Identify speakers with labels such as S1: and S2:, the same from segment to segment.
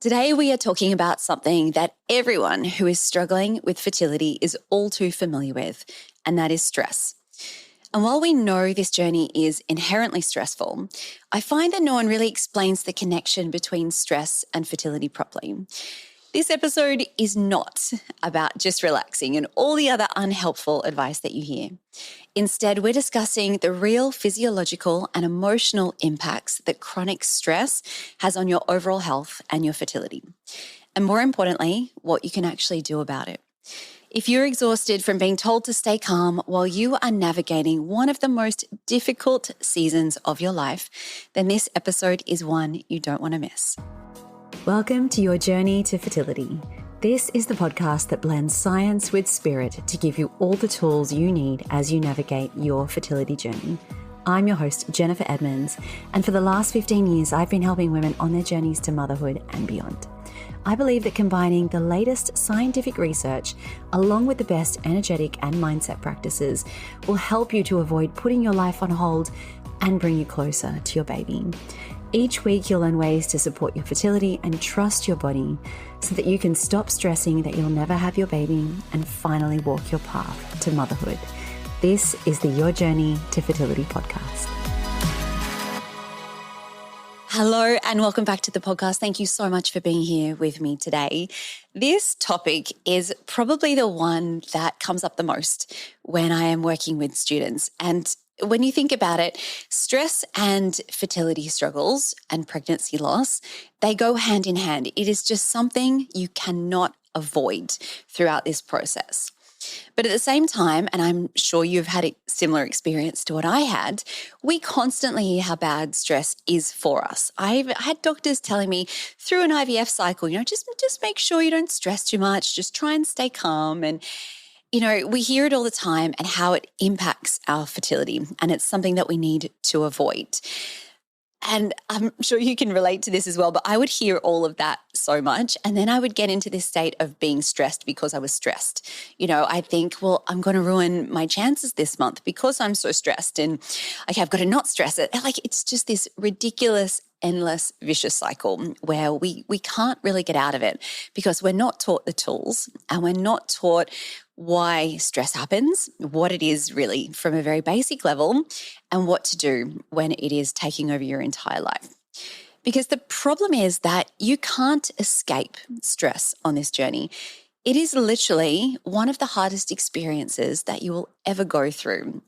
S1: Today, we are talking about something that everyone who is struggling with fertility is all too familiar with, and that is stress. And while we know this journey is inherently stressful, I find that no one really explains the connection between stress and fertility properly. This episode is not about just relaxing and all the other unhelpful advice that you hear. Instead, we're discussing the real physiological and emotional impacts that chronic stress has on your overall health and your fertility. And more importantly, what you can actually do about it. If you're exhausted from being told to stay calm while you are navigating one of the most difficult seasons of your life, then this episode is one you don't want to miss. Welcome to your journey to fertility. This is the podcast that blends science with spirit to give you all the tools you need as you navigate your fertility journey. I'm your host, Jennifer Edmonds, and for the last 15 years, I've been helping women on their journeys to motherhood and beyond. I believe that combining the latest scientific research along with the best energetic and mindset practices will help you to avoid putting your life on hold and bring you closer to your baby. Each week, you'll learn ways to support your fertility and trust your body so that you can stop stressing that you'll never have your baby and finally walk your path to motherhood. This is the Your Journey to Fertility podcast. Hello and welcome back to the podcast. Thank you so much for being here with me today. This topic is probably the one that comes up the most when I am working with students. And when you think about it, stress and fertility struggles and pregnancy loss, they go hand in hand. It is just something you cannot avoid throughout this process. But at the same time, and I'm sure you've had a similar experience to what I had, we constantly hear how bad stress is for us. I've had doctors telling me through an IVF cycle, just make sure you don't stress too much, just try and stay calm. And we hear it all the time and how it impacts our fertility, and it's something that we need to avoid. And I'm sure you can relate to this as well, but I would hear all of that so much. And then I would get into this state of being stressed because I was stressed. I think, well, I'm going to ruin my chances this month because I'm so stressed. And okay, I've got to not stress it. It's just this ridiculous, endless, vicious cycle where we can't really get out of it because we're not taught the tools and we're not taught why stress happens, what it is really from a very basic level, and what to do when it is taking over your entire life. Because the problem is that you can't escape stress on this journey. It is literally one of the hardest experiences that you will ever go through.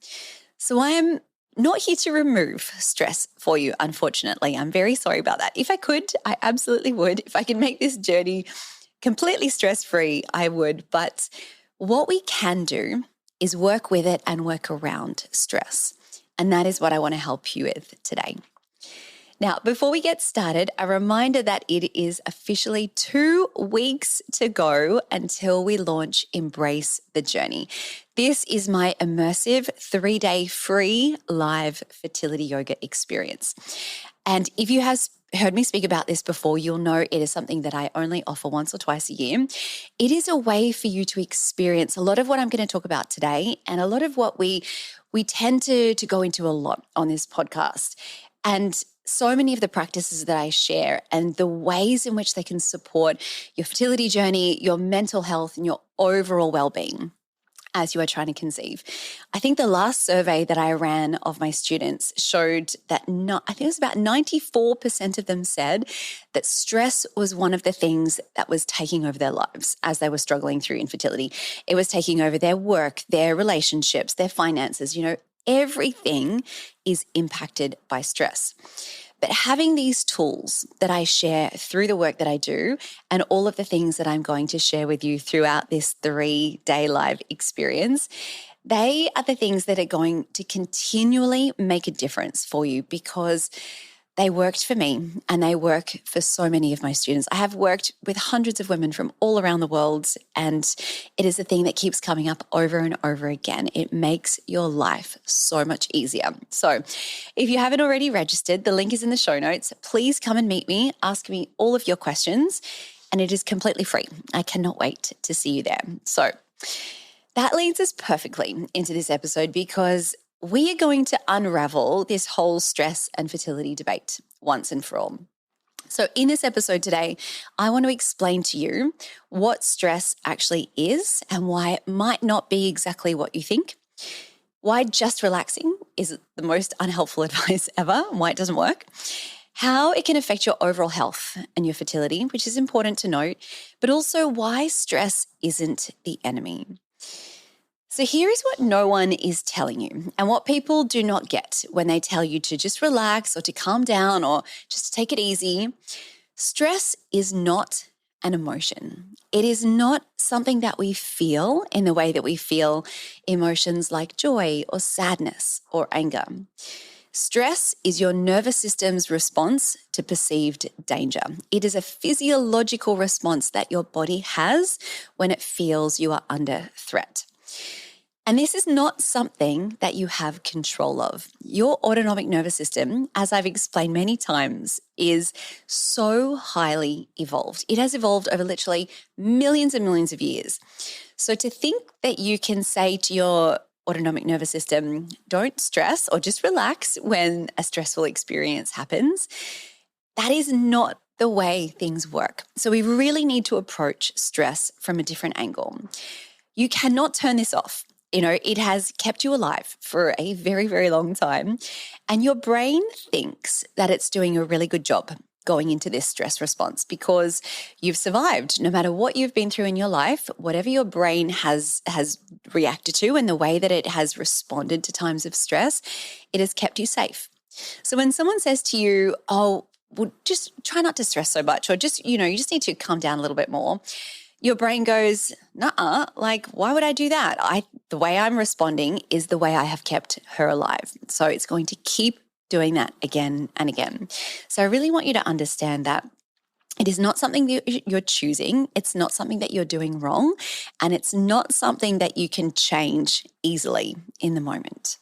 S1: So I am not here to remove stress for you, unfortunately. I'm very sorry about that. If I could, I absolutely would. If I could make this journey completely stress-free, I would. But what we can do is work with it and work around stress. And that is what I want to help you with today. Now, before we get started, a reminder that it is officially 2 weeks to go until we launch Embrace the Journey. This is my immersive 3-day free live fertility yoga experience. And if you have heard me speak about this before, you'll know it is something that I only offer once or twice a year. It is a way for you to experience a lot of what I'm going to talk about today and a lot of what we tend to go into a lot on this podcast. And so many of the practices that I share and the ways in which they can support your fertility journey, your mental health, and your overall well-being as you are trying to conceive. I think the last survey that I ran of my students showed that I think it was about 94% of them said that stress was one of the things that was taking over their lives as they were struggling through infertility. It was taking over their work, their relationships, their finances. Everything is impacted by stress. But having these tools that I share through the work that I do and all of the things that I'm going to share with you throughout this 3-day live experience, they are the things that are going to continually make a difference for you because they worked for me and they work for so many of my students. I have worked with hundreds of women from all around the world, and it is a thing that keeps coming up over and over again. It makes your life so much easier. So if you haven't already registered, the link is in the show notes. Please come and meet me, ask me all of your questions, and it is completely free. I cannot wait to see you there. So that leads us perfectly into this episode because we are going to unravel this whole stress and fertility debate once and for all. So in this episode today, I want to explain to you what stress actually is and why it might not be exactly what you think, why just relaxing is the most unhelpful advice ever, and why it doesn't work, how it can affect your overall health and your fertility, which is important to note, but also why stress isn't the enemy. So here is what no one is telling you and what people do not get when they tell you to just relax or to calm down or just to take it easy. Stress is not an emotion. It is not something that we feel in the way that we feel emotions like joy or sadness or anger. Stress is your nervous system's response to perceived danger. It is a physiological response that your body has when it feels you are under threat. And this is not something that you have control of. Your autonomic nervous system, as I've explained many times, is so highly evolved. It has evolved over literally millions and millions of years. So to think that you can say to your autonomic nervous system, don't stress or just relax when a stressful experience happens, that is not the way things work. So we really need to approach stress from a different angle. You cannot turn this off. It has kept you alive for a very, very long time. And your brain thinks that it's doing a really good job going into this stress response because you've survived. No matter what you've been through in your life, whatever your brain has reacted to and the way that it has responded to times of stress, it has kept you safe. So when someone says to you, oh, well, just try not to stress so much, or just, you just need to calm down a little bit more, your brain goes, nuh-uh, why would I do that? The way I'm responding is the way I have kept her alive. So it's going to keep doing that again and again. So I really want you to understand that it is not something that you're choosing. It's not something that you're doing wrong. And it's not something that you can change easily in the moment.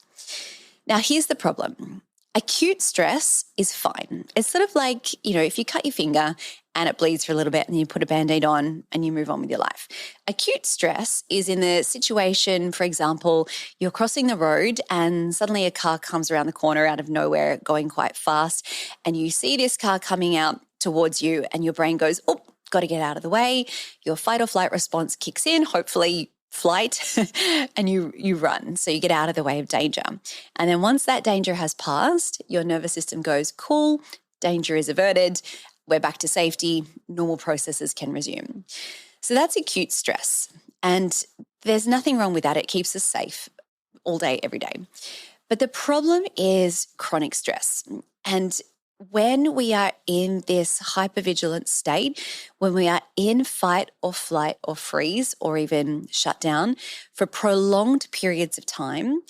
S1: Now, here's the problem. Acute stress is fine. It's sort of like, if you cut your finger and it bleeds for a little bit and you put a Band-Aid on and you move on with your life. Acute stress is in the situation, for example, you're crossing the road and suddenly a car comes around the corner out of nowhere going quite fast and you see this car coming out towards you and your brain goes, oh, got to get out of the way. Your fight or flight response kicks in, hopefully flight, and you run. So you get out of the way of danger. And then once that danger has passed, your nervous system goes, cool, danger is averted, we're back to safety, normal processes can resume. So that's acute stress. And there's nothing wrong with that. It keeps us safe all day, every day. But the problem is chronic stress. And when we are in this hypervigilant state, when we are in fight or flight or freeze or even shut down for prolonged periods of time,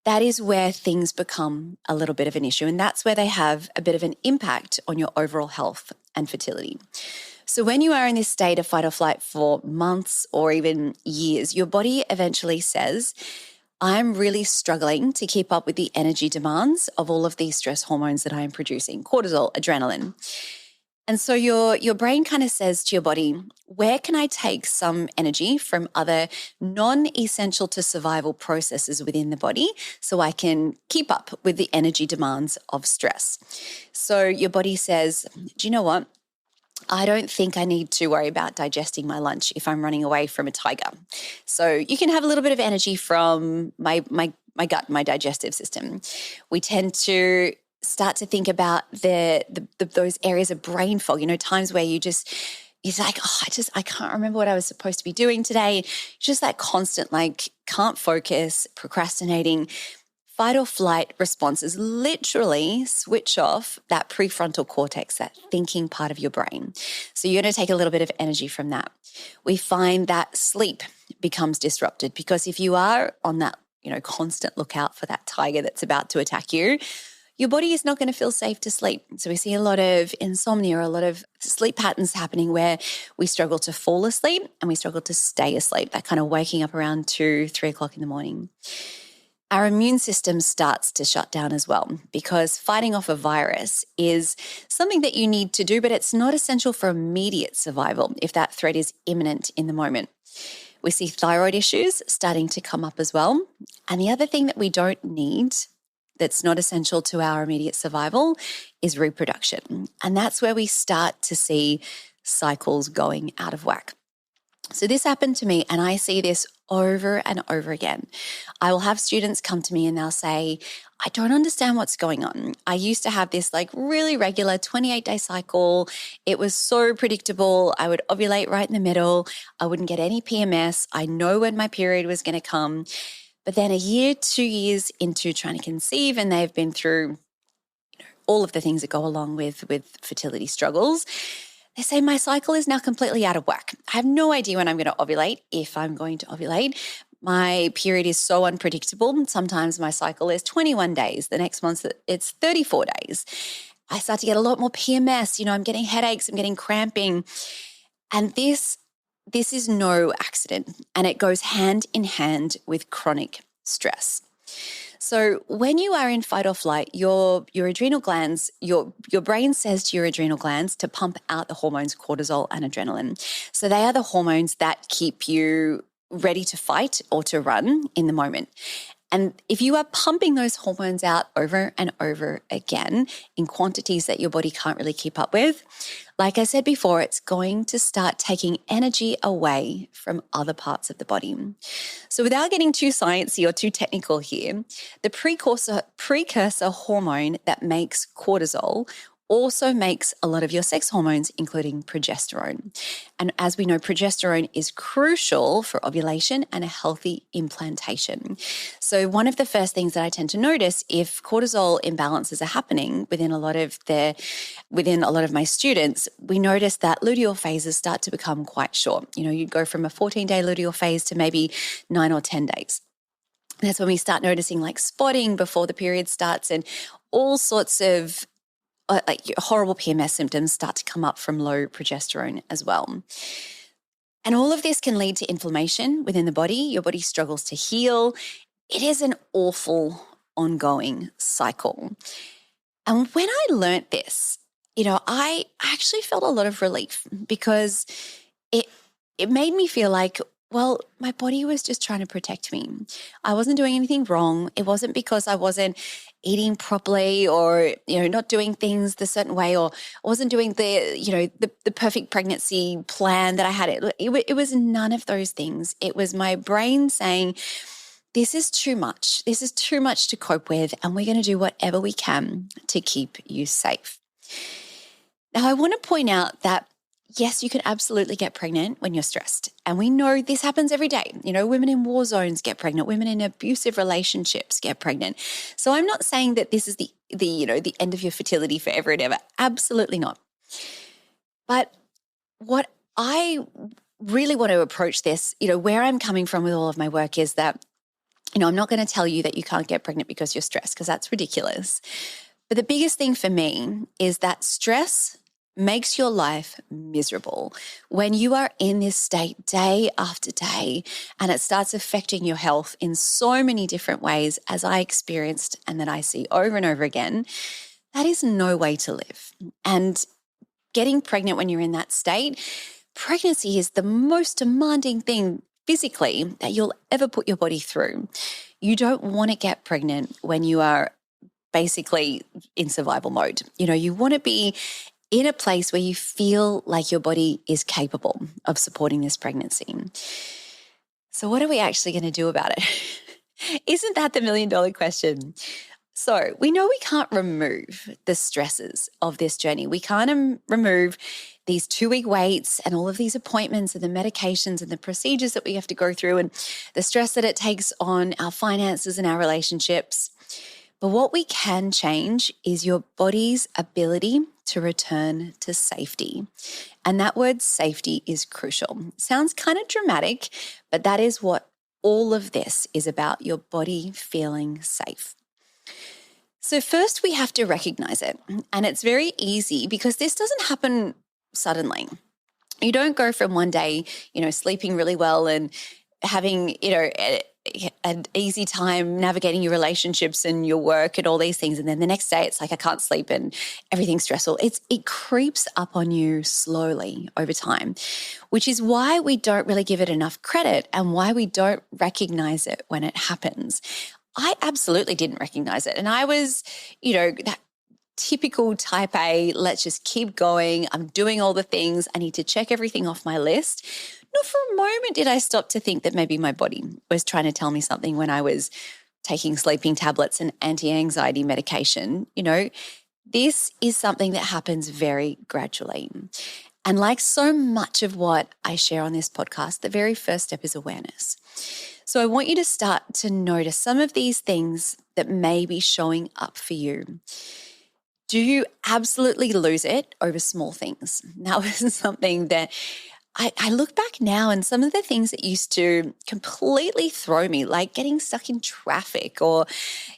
S1: that is where things become a little bit of an issue. And that's where they have a bit of an impact on your overall health and fertility. So when you are in this state of fight or flight for months or even years, your body eventually says, I'm really struggling to keep up with the energy demands of all of these stress hormones that I am producing, cortisol, adrenaline. And so your brain kind of says to your body, where can I take some energy from other non-essential to survival processes within the body so I can keep up with the energy demands of stress? So your body says, do you know what? I don't think I need to worry about digesting my lunch if I'm running away from a tiger. So you can have a little bit of energy from my gut, my digestive system. We tend to start to think about those areas of brain fog, times where it's like, I can't remember what I was supposed to be doing today. Just that constant, can't focus, procrastinating. Fight or flight responses literally switch off that prefrontal cortex, that thinking part of your brain. So you're going to take a little bit of energy from that. We find that sleep becomes disrupted because if you are on that, constant lookout for that tiger that's about to attack you, your body is not going to feel safe to sleep. So we see a lot of insomnia, a lot of sleep patterns happening where we struggle to fall asleep and we struggle to stay asleep, that kind of waking up around 2, 3 o'clock in the morning. Our immune system starts to shut down as well because fighting off a virus is something that you need to do, but it's not essential for immediate survival if that threat is imminent in the moment. We see thyroid issues starting to come up as well. And the other thing that we don't need, that's not essential to our immediate survival is reproduction. And that's where we start to see cycles going out of whack. So this happened to me, and I see this over and over again. I will have students come to me and they'll say, I don't understand what's going on. I used to have this like really regular 28-day cycle. It was so predictable. I would ovulate right in the middle. I wouldn't get any PMS. I know when my period was going to come. But then a year, 2 years into trying to conceive, and they've been through all of the things that go along with fertility struggles, they say my cycle is now completely out of whack. I have no idea when I'm going to ovulate, if I'm going to ovulate. My period is so unpredictable. Sometimes my cycle is 21 days. The next month it's 34 days. I start to get a lot more PMS. I'm getting headaches, I'm getting cramping. And this is no accident, and it goes hand in hand with chronic stress. So when you are in fight or flight, your adrenal glands, your brain says to your adrenal glands to pump out the hormones cortisol and adrenaline. So they are the hormones that keep you ready to fight or to run in the moment. And if you are pumping those hormones out over and over again in quantities that your body can't really keep up with, like I said before, it's going to start taking energy away from other parts of the body. So without getting too sciencey or too technical here, the precursor hormone that makes cortisol also makes a lot of your sex hormones, including progesterone. And as we know, progesterone is crucial for ovulation and a healthy implantation. So one of the first things that I tend to notice if cortisol imbalances are happening within a lot of my students, we notice that luteal phases start to become quite short. You go from a 14-day luteal phase to maybe 9 or 10 days. That's when we start noticing like spotting before the period starts, and all sorts of like horrible PMS symptoms start to come up from low progesterone as well. And all of this can lead to inflammation within the body. Your body struggles to heal. It is an awful ongoing cycle. And when I learned this, I actually felt a lot of relief, because it made me feel like, well, my body was just trying to protect me. I wasn't doing anything wrong. It wasn't because I wasn't eating properly or, not doing things the certain way, or I wasn't doing the perfect pregnancy plan that I had. It was none of those things. It was my brain saying, this is too much. This is too much to cope with, and we're going to do whatever we can to keep you safe. Now, I want to point out that yes, you can absolutely get pregnant when you're stressed. And we know this happens every day. Women in war zones get pregnant. Women in abusive relationships get pregnant. So I'm not saying that this is the end of your fertility forever and ever. Absolutely not. But what I really want to approach this, where I'm coming from with all of my work is that, I'm not going to tell you that you can't get pregnant because you're stressed, because that's ridiculous. But the biggest thing for me is that stress makes your life miserable when you are in this state day after day, and it starts affecting your health in so many different ways, as I experienced and that I see over and over again. That is no way to live. And getting pregnant when you're in that state, pregnancy is the most demanding thing physically that you'll ever put your body through. You don't want to get pregnant when you are basically in survival mode. You want to be in a place where you feel like your body is capable of supporting this pregnancy. So what are we actually going to do about it? Isn't that the $1 million question? So we know we can't remove the stresses of this journey. We can't remove these 2-week waits and all of these appointments and the medications and the procedures that we have to go through, and the stress that it takes on our finances and our relationships. But what we can change is your body's ability to return to safety. And that word safety is crucial. Sounds kind of dramatic, but that is what all of this is about, your body feeling safe. So first we have to recognize it. And it's very easy because this doesn't happen suddenly. You don't go from one day, sleeping really well and having, an easy time navigating your relationships and your work and all these things. And then the next day it's like, I can't sleep and everything's stressful. It creeps up on you slowly over time, which is why we don't really give it enough credit and why we don't recognize it when it happens. I absolutely didn't recognize it. And I was, that typical type A, let's just keep going. I'm doing all the things. I need to check everything off my list. Not for a moment did I stop to think that maybe my body was trying to tell me something when I was taking sleeping tablets and anti-anxiety medication. This is something that happens very gradually. And like so much of what I share on this podcast, the very first step is awareness. So I want you to start to notice some of these things that may be showing up for you. Do you absolutely lose it over small things? That was something that I look back now, and some of the things that used to completely throw me, like getting stuck in traffic, or,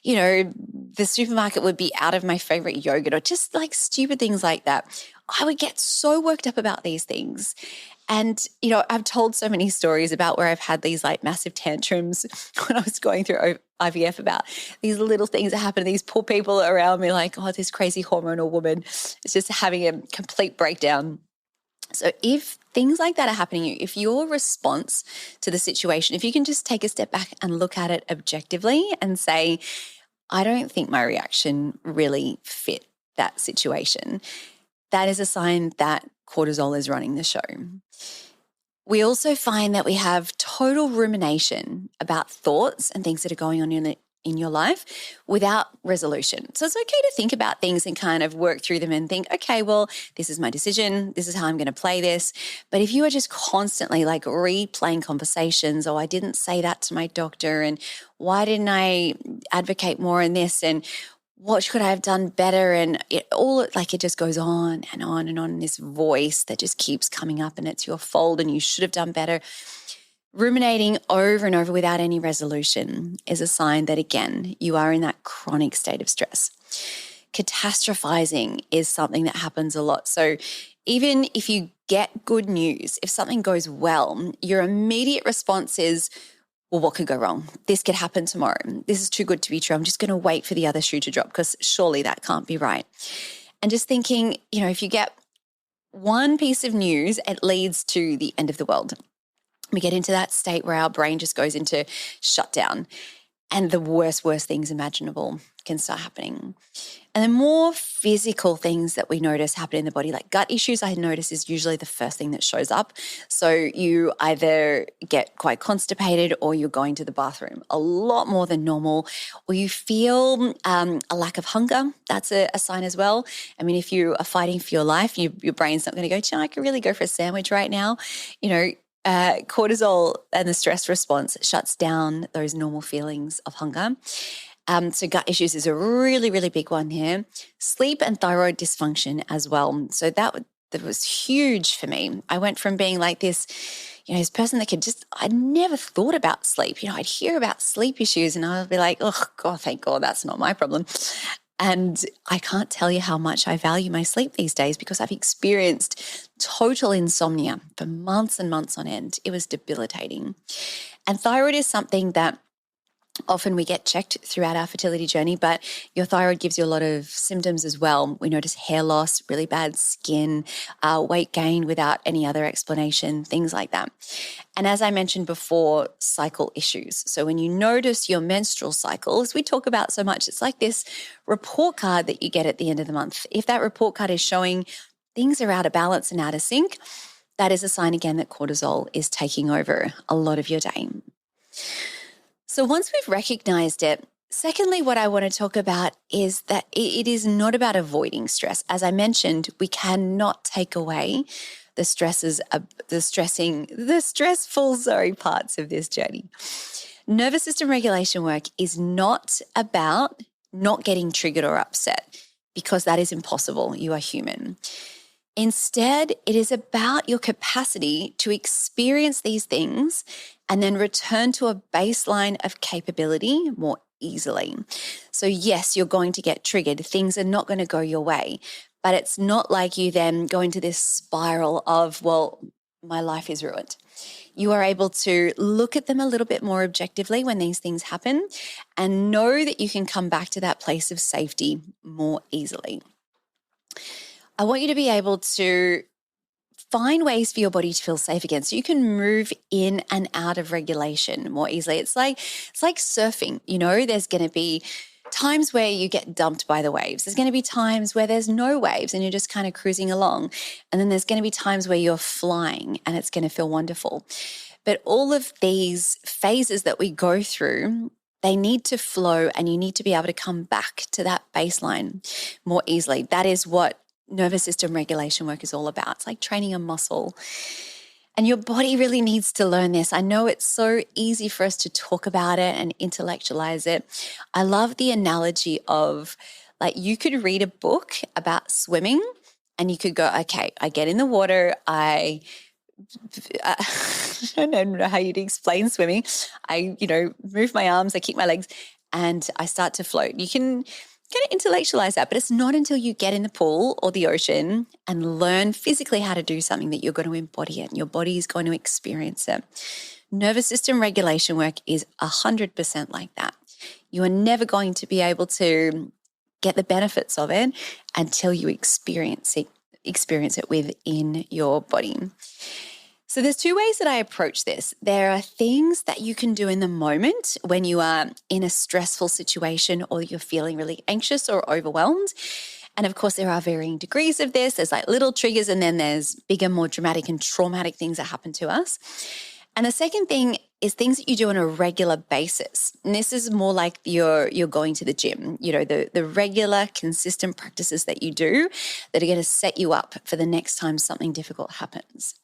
S1: the supermarket would be out of my favorite yogurt, or just like stupid things like that. I would get so worked up about these things. And, I've told so many stories about where I've had these like massive tantrums when I was going through IVF about these little things that happen to these poor people around me, like, oh, this crazy hormonal woman is just having a complete breakdown. So if things like that are happening to you, if your response to the situation, if you can just take a step back and look at it objectively and say, I don't think my reaction really fit that situation, that is a sign that cortisol is running the show. We also find that we have total rumination about thoughts and things that are going on in your life without resolution. So it's okay to think about things and kind of work through them and think, okay, well, this is my decision. This is how I'm going to play this. But if you are just constantly like replaying conversations, oh, I didn't say that to my doctor, and why didn't I advocate more in this, and what could I have done better? And it just goes on and on and on. This voice that just keeps coming up, and it's your fault and you should have done better. Ruminating over and over without any resolution is a sign that, again, you are in that chronic state of stress. Catastrophizing is something that happens a lot. So even if you get good news, if something goes well, your immediate response is, well, what could go wrong? This could happen tomorrow. This is too good to be true. I'm just going to wait for the other shoe to drop because surely that can't be right. And just thinking, if you get one piece of news, it leads to the end of the world. We get into that state where our brain just goes into shutdown, and the worst things imaginable can start happening. And the more physical things that we notice happen in the body, like gut issues, I notice is usually the first thing that shows up. So you either get quite constipated, or you're going to the bathroom a lot more than normal, or you feel a lack of hunger. That's a sign as well. I mean, if you are fighting for your life, your brain's not going to go, I could really go for a sandwich right now. Cortisol and the stress response shuts down those normal feelings of hunger. So gut issues is a really, really big one here. Sleep and thyroid dysfunction as well. So that was huge for me. I went from being like this, this person that I'd never thought about sleep. I'd hear about sleep issues and I'd be like, oh God, thank God that's not my problem. And I can't tell you how much I value my sleep these days, because I've experienced total insomnia for months and months on end. It was debilitating. And thyroid is something that often we get checked throughout our fertility journey, but your thyroid gives you a lot of symptoms as well. We notice hair loss, really bad skin, weight gain without any other explanation, things like that. And as I mentioned before, cycle issues. So when you notice your menstrual cycle, as we talk about so much, it's like this report card that you get at the end of the month. If that report card is showing things are out of balance and out of sync, that is a sign again that cortisol is taking over a lot of your day. So once we've recognized it, secondly, what I want to talk about is that it is not about avoiding stress. As I mentioned, we cannot take away the stressful parts of this journey. Nervous system regulation work is not about not getting triggered or upset, because that is impossible. You are human. Instead, it is about your capacity to experience these things and then return to a baseline of capability more easily. So yes, you're going to get triggered. Things are not going to go your way, but it's not like you then go into this spiral of, well, my life is ruined. You are able to look at them a little bit more objectively when these things happen and know that you can come back to that place of safety more easily. I want you to be able to find ways for your body to feel safe again, so you can move in and out of regulation more easily. It's like surfing, there's going to be times where you get dumped by the waves. There's going to be times where there's no waves and you're just kind of cruising along. And then there's going to be times where you're flying and it's going to feel wonderful. But all of these phases that we go through, they need to flow, and you need to be able to come back to that baseline more easily. That is what nervous system regulation work is all about. It's like training a muscle. And your body really needs to learn this. I know it's so easy for us to talk about it and intellectualize it. I love the analogy of, like, you could read a book about swimming and you could go, okay, I get in the water, I don't know how you'd explain swimming. I, move my arms, I kick my legs, and I start to float. You can kind of intellectualize that, but it's not until you get in the pool or the ocean and learn physically how to do something that you're going to embody it and your body is going to experience it. Nervous system regulation work is 100% like that. You are never going to be able to get the benefits of it until you experience it within your body. So there's two ways that I approach this. There are things that you can do in the moment when you are in a stressful situation or you're feeling really anxious or overwhelmed. And of course, there are varying degrees of this. There's like little triggers, and then there's bigger, more dramatic and traumatic things that happen to us. And the second thing is things that you do on a regular basis. And this is more like you're going to the gym, the regular, consistent practices that you do that are going to set you up for the next time something difficult happens.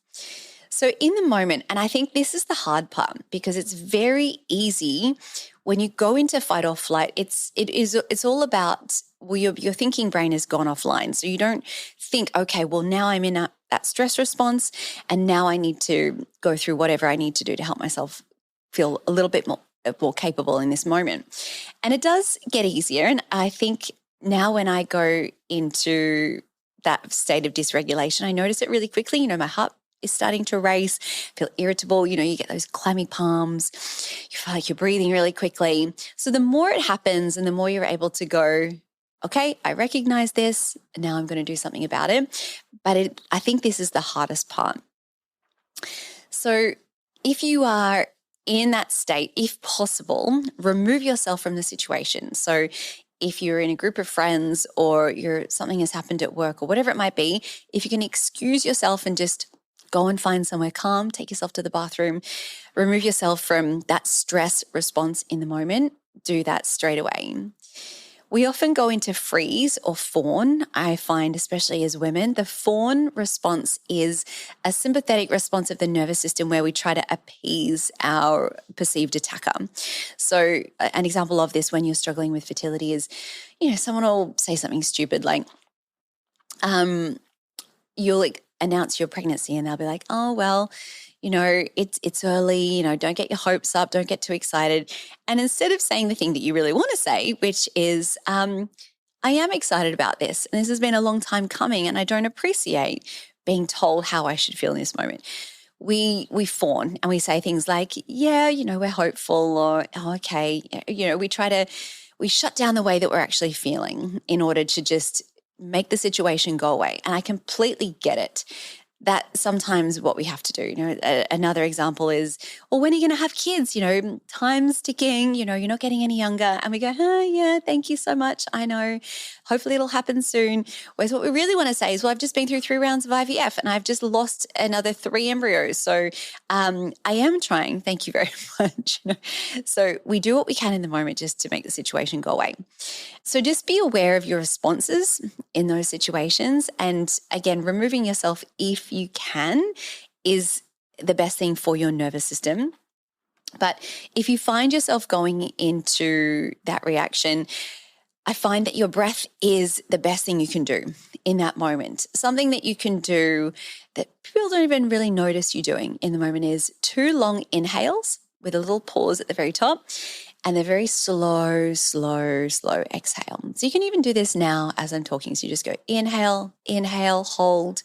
S1: So in the moment, and I think this is the hard part, because it's very easy when you go into fight or flight, it's all about, well, your thinking brain has gone offline. So you don't think, okay, well, now I'm in that stress response and now I need to go through whatever I need to do to help myself feel a little bit more capable in this moment. And it does get easier. And I think now when I go into that state of dysregulation, I notice it really quickly. My heart is starting to race, feel irritable. You get those clammy palms. You feel like you're breathing really quickly. So the more it happens and the more you're able to go, okay, I recognize this, and now I'm going to do something about it. But I think this is the hardest part. So if you are in that state, if possible, remove yourself from the situation. So if you're in a group of friends or something has happened at work or whatever it might be, if you can excuse yourself and just go and find somewhere calm, take yourself to the bathroom, remove yourself from that stress response in the moment, do that straight away. We often go into freeze or fawn. I find, especially as women, the fawn response is a sympathetic response of the nervous system where we try to appease our perceived attacker. So an example of this when you're struggling with fertility is, someone will say something stupid like, you'll announce your pregnancy and they'll be like, oh, well, it's early, don't get your hopes up, don't get too excited. And instead of saying the thing that you really want to say, which is, I am excited about this, and this has been a long time coming, and I don't appreciate being told how I should feel in this moment. We fawn and we say things like, yeah, we're hopeful, or, oh, okay. We shut down the way that we're actually feeling in order to just make the situation go away. And I completely get it. That's sometimes what we have to do. Another example is, well, when are you going to have kids? Time's ticking, you're not getting any younger. And we go, oh, yeah, thank you so much. I know. Hopefully it'll happen soon. Whereas what we really want to say is, well, I've just been through 3 rounds of IVF and I've just lost another 3 embryos. So I am trying. Thank you very much. So we do what we can in the moment just to make the situation go away. So just be aware of your responses in those situations. And again, removing yourself, if you can, is the best thing for your nervous system. But if you find yourself going into that reaction, I find that your breath is the best thing you can do in that moment. Something that you can do that people don't even really notice you doing in the moment is 2 long inhales with a little pause at the very top, and the very slow exhale. So you can even do this now as I'm talking. So you just go inhale, hold,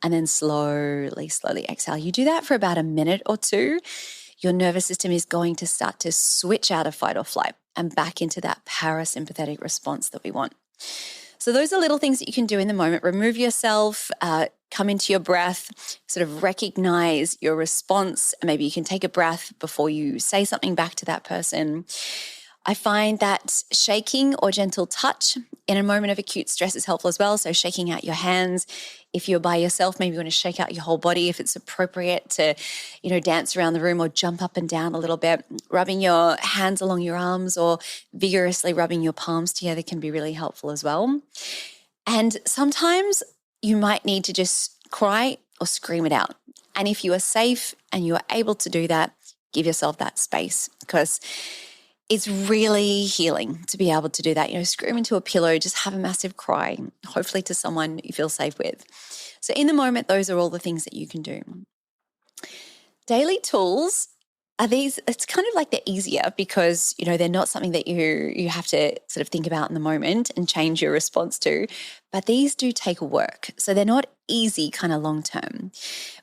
S1: and then slowly exhale. You do that for about a minute or 2. Your nervous system is going to start to switch out of fight or flight and back into that parasympathetic response that we want. So those are little things that you can do in the moment. Remove yourself, come into your breath, sort of recognize your response. Maybe you can take a breath before you say something back to that person. I find that shaking or gentle touch in a moment of acute stress is helpful as well. So shaking out your hands. If you're by yourself, maybe you want to shake out your whole body if it's appropriate to, dance around the room or jump up and down a little bit. Rubbing your hands along your arms or vigorously rubbing your palms together can be really helpful as well. And sometimes you might need to just cry or scream it out. And if you are safe and you are able to do that, give yourself that space, because it's really healing to be able to do that. Scream into a pillow, just have a massive cry, hopefully to someone you feel safe with. So in the moment, those are all the things that you can do. Daily tools are these, it's kind of like they're easier because, they're not something that you have to sort of think about in the moment and change your response to, but these do take work. So they're not easy kind of long term.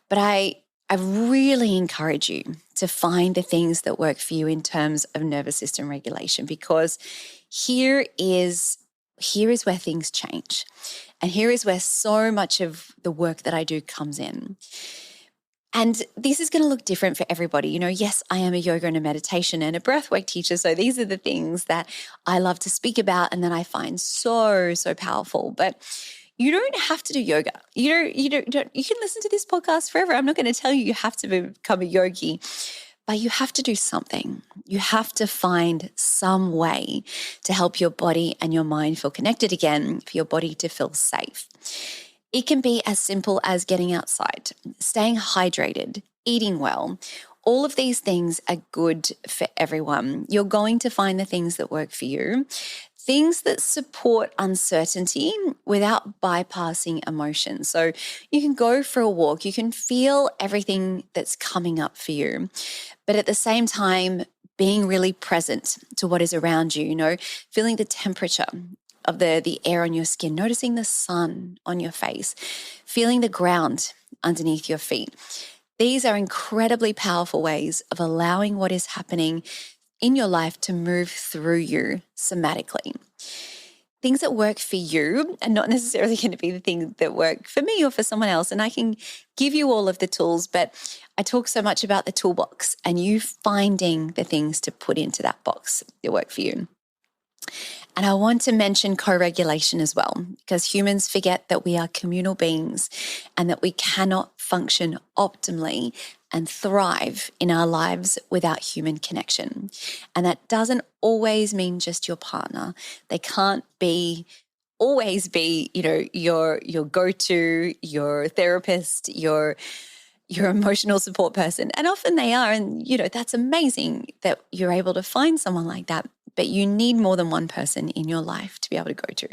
S1: But I really encourage you to find the things that work for you in terms of nervous system regulation, because here is where things change. And here is where so much of the work that I do comes in. And this is going to look different for everybody. Yes, I am a yoga and a meditation and a breathwork teacher. So these are the things that I love to speak about and that I find so, so powerful. But you don't have to do yoga. You can listen to this podcast forever. I'm not going to tell you have to become a yogi, but you have to do something. You have to find some way to help your body and your mind feel connected again, for your body to feel safe. It can be as simple as getting outside, staying hydrated, eating well. All of these things are good for everyone. You're going to find the things that work for you. Things that support uncertainty without bypassing emotion. So you can go for a walk, you can feel everything that's coming up for you, but at the same time, being really present to what is around you, feeling the temperature of the air on your skin, noticing the sun on your face, feeling the ground underneath your feet. These are incredibly powerful ways of allowing what is happening in your life to move through you somatically. Things that work for you are not necessarily going to be the things that work for me or for someone else. And I can give you all of the tools, but I talk so much about the toolbox and you finding the things to put into that box that work for you. And I want to mention co-regulation as well, because humans forget that we are communal beings and that we cannot function optimally and thrive in our lives without human connection. And that doesn't always mean just your partner. They can't always be, your go-to, your therapist, your emotional support person. And often they are. And, that's amazing that you're able to find someone like that. But you need more than one person in your life to be able to go to.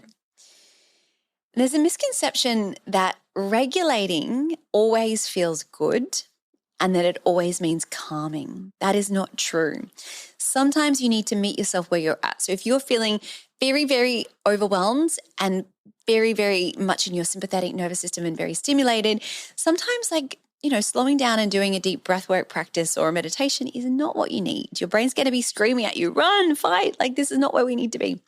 S1: There's a misconception that regulating always feels good and that it always means calming. That is not true. Sometimes you need to meet yourself where you're at. So if you're feeling very, very overwhelmed and very, very much in your sympathetic nervous system and very stimulated, sometimes slowing down and doing a deep breathwork practice or a meditation is not what you need. Your brain's going to be screaming at you, run, fight. This is not where we need to be.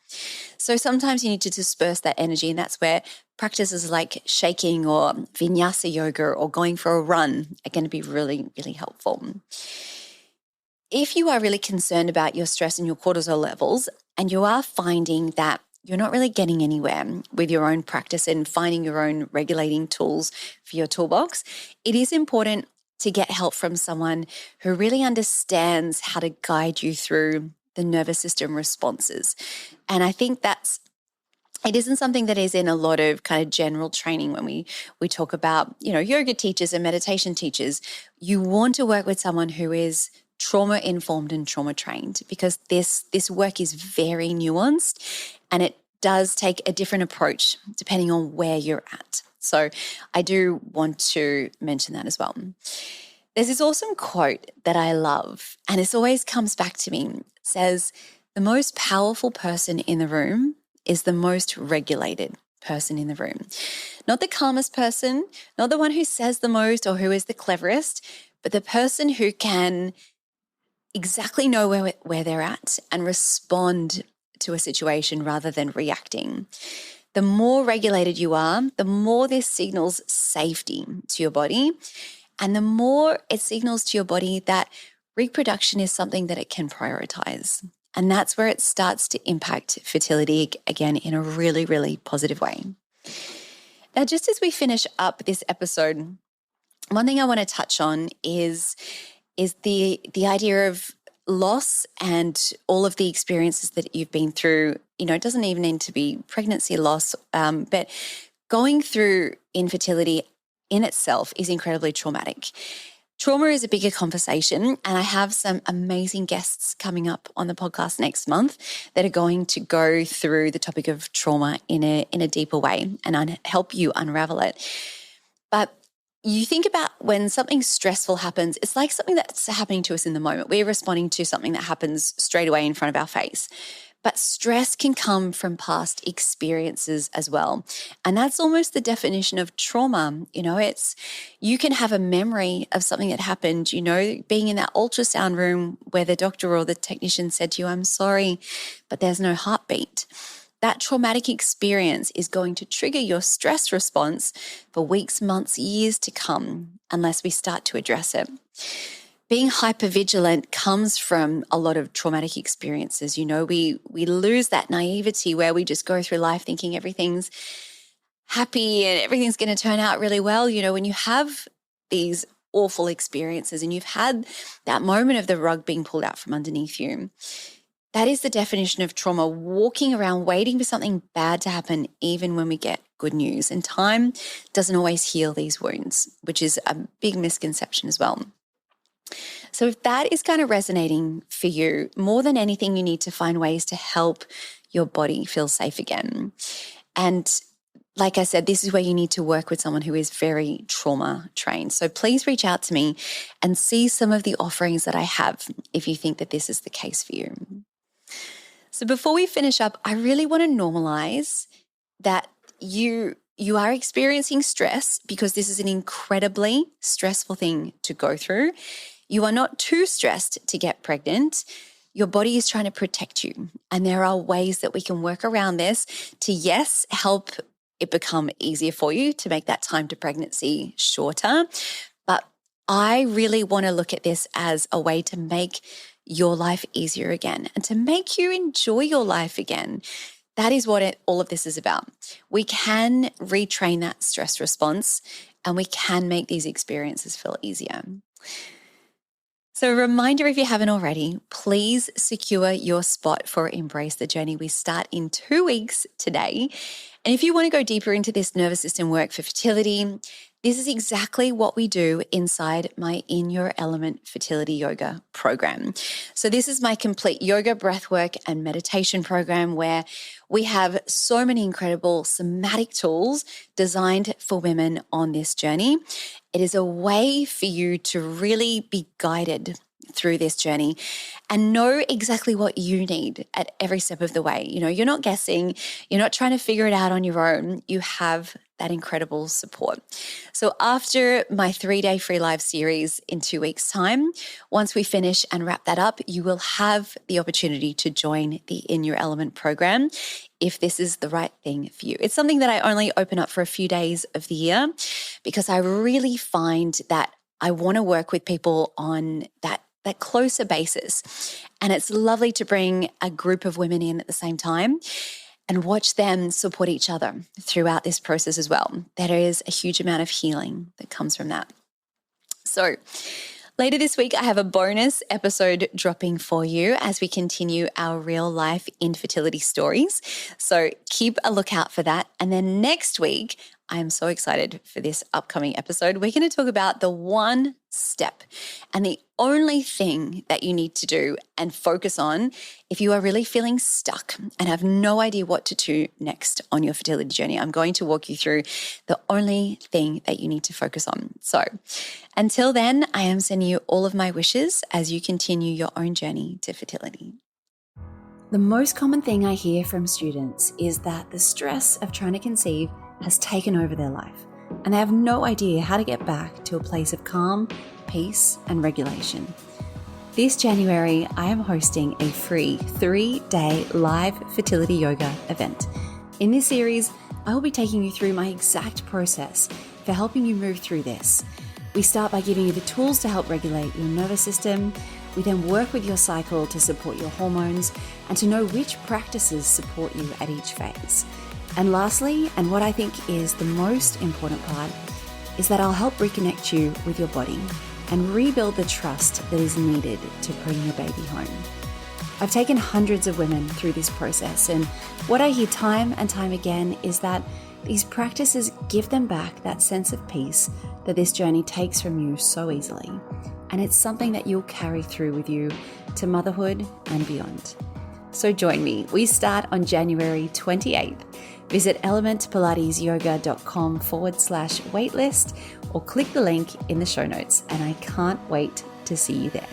S1: So sometimes you need to disperse that energy. And that's where practices like shaking or vinyasa yoga or going for a run are going to be really, really helpful. If you are really concerned about your stress and your cortisol levels, and you are finding that you're not really getting anywhere with your own practice and finding your own regulating tools for your toolbox, it is important to get help from someone who really understands how to guide you through the nervous system responses. And I think it isn't something that is in a lot of kind of general training when we talk about, yoga teachers and meditation teachers. You want to work with someone who is trauma-informed and trauma-trained, because this work is very nuanced and it does take a different approach depending on where you're at. So I do want to mention that as well. There's this awesome quote that I love, and this always comes back to me. It says, "The most powerful person in the room is the most regulated person in the room." Not the calmest person, not the one who says the most or who is the cleverest, but the person who can exactly know where they're at and respond to a situation rather than reacting. The more regulated you are, the more this signals safety to your body, and the more it signals to your body that reproduction is something that it can prioritize. And that's where it starts to impact fertility again in a really, really positive way. Now, just as we finish up this episode, one thing I want to touch on is the idea of loss and all of the experiences that you've been through. It doesn't even need to be pregnancy loss, but going through infertility in itself is incredibly traumatic. Trauma is a bigger conversation, and I have some amazing guests coming up on the podcast next month that are going to go through the topic of trauma in a deeper way and help you unravel it. But you think about when something stressful happens, it's like something that's happening to us in the moment. We're responding to something that happens straight away in front of our face. But stress can come from past experiences as well. And that's almost the definition of trauma. You can have a memory of something that happened, being in that ultrasound room where the doctor or the technician said to you, "I'm sorry, but there's no heartbeat." That traumatic experience is going to trigger your stress response for weeks, months, years to come, unless we start to address it. Being hypervigilant comes from a lot of traumatic experiences. We lose that naivety where we just go through life thinking everything's happy and everything's going to turn out really well. When you have these awful experiences and you've had that moment of the rug being pulled out from underneath you, that is the definition of trauma, walking around waiting for something bad to happen even when we get good news. And time doesn't always heal these wounds, which is a big misconception as well. So if that is kind of resonating for you, more than anything, you need to find ways to help your body feel safe again. And like I said, this is where you need to work with someone who is very trauma trained. So please reach out to me and see some of the offerings that I have if you think that this is the case for you. So before we finish up, I really want to normalize that you are experiencing stress because this is an incredibly stressful thing to go through. You are not too stressed to get pregnant. Your body is trying to protect you. And there are ways that we can work around this to, yes, help it become easier for you to make that time to pregnancy shorter. But I really want to look at this as a way to make your life easier again and to make you enjoy your life again. That is what all of this is about. We can retrain that stress response and we can make these experiences feel easier. So a reminder, if you haven't already, please secure your spot for Embrace the Journey. We start in 2 weeks today. And if you want to go deeper into this nervous system work for fertility, this is exactly what we do inside my In Your Element fertility yoga program. So this is my complete yoga, breathwork, and meditation program where we have so many incredible somatic tools designed for women on this journey. It is a way for you to really be guided through this journey and know exactly what you need at every step of the way. You're not guessing, you're not trying to figure it out on your own. You have that incredible support. So after my 3-day free live series in 2 weeks' time, once we finish and wrap that up, you will have the opportunity to join the In Your Element program if this is the right thing for you. It's something that I only open up for a few days of the year because I really find that I want to work with people on that closer basis. And it's lovely to bring a group of women in at the same time and watch them support each other throughout this process as well. There is a huge amount of healing that comes from that. So later this week, I have a bonus episode dropping for you as we continue our real life infertility stories. So keep a lookout for that. And then next week, I am so excited for this upcoming episode. We're going to talk about the one step and the only thing that you need to do and focus on if you are really feeling stuck and have no idea what to do next on your fertility journey. I'm going to walk you through the only thing that you need to focus on. So until then, I am sending you all of my wishes as you continue your own journey to fertility. The most common thing I hear from students is that the stress of trying to conceive has taken over their life, and they have no idea how to get back to a place of calm, peace, and regulation. This January, I am hosting a free 3-day live fertility yoga event. In this series, I will be taking you through my exact process for helping you move through this. We start by giving you the tools to help regulate your nervous system. We then work with your cycle to support your hormones and to know which practices support you at each phase. And lastly, and what I think is the most important part, is that I'll help reconnect you with your body and rebuild the trust that is needed to bring your baby home. I've taken hundreds of women through this process, and what I hear time and time again is that these practices give them back that sense of peace that this journey takes from you so easily. And it's something that you'll carry through with you to motherhood and beyond. So join me. We start on January 28th. Visit elementpilatesyoga.com/waitlist or click the link in the show notes, and I can't wait to see you there.